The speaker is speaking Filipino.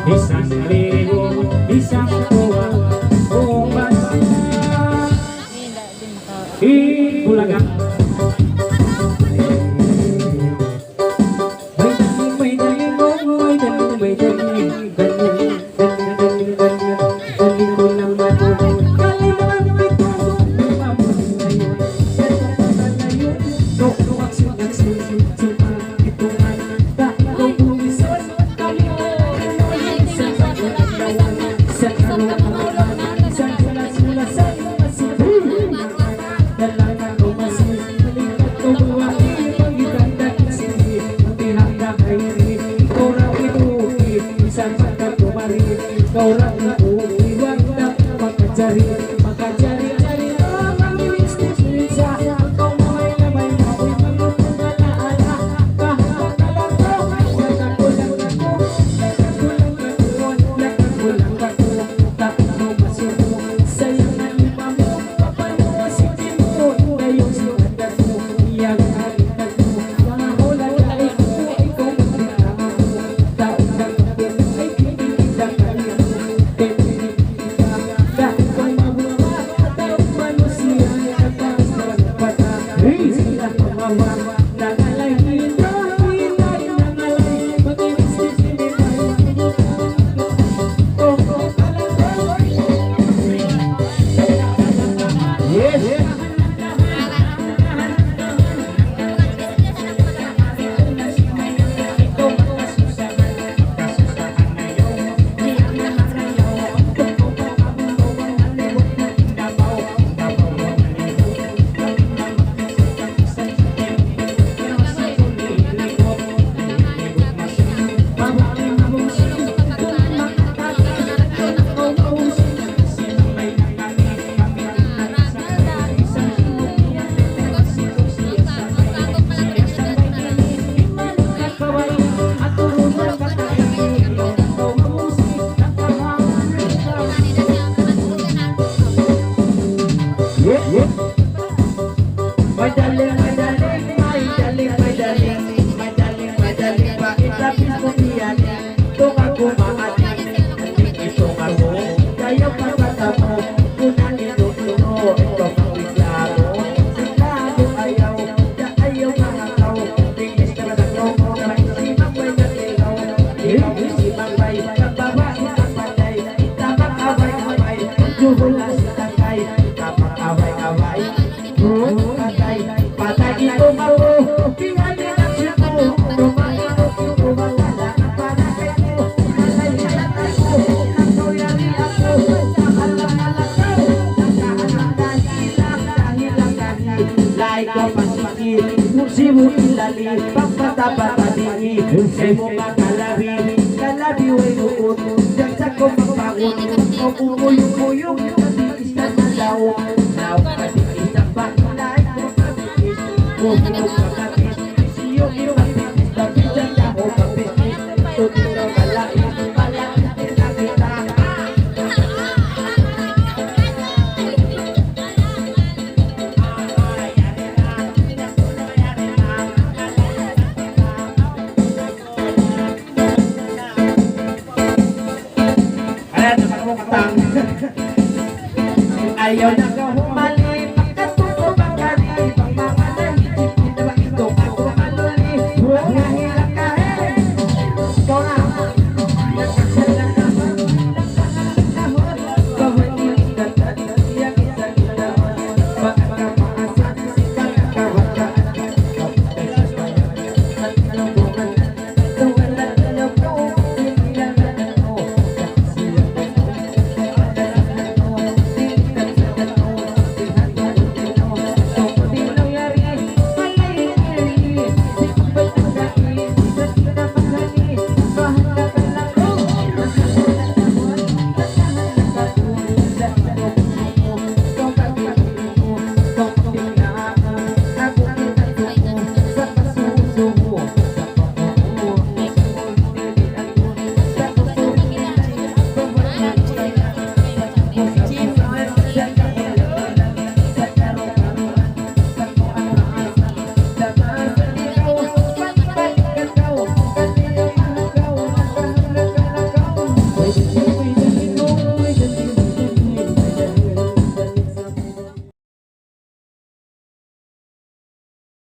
Isang libo, isang tuwa, bumasa Bulaga. May daling ko ng matulog. Kalimutan ito, ngayon. Tuwak silang susunod, ito nga dahil bumisan. Orang aku iwan tak makacari orang bisa kau main ala tak mau masuk sayang imamu papamu sikimu ayo sikandaku yang halikaku wala kaliku ikaw magdikamu tak ay kita kaliku Musimu ilali, pagpatapata dini Semo kakalabi, kalabi way nukot Jaksa ko magpangon, o umuyong-uyong Katikis na malaw, now katikis na baklay Katikis, kumulong kakapis Siyo iyo katikis, tapisan na o kapis Tutulaw kalain, palakatin na kita ayaw na kahon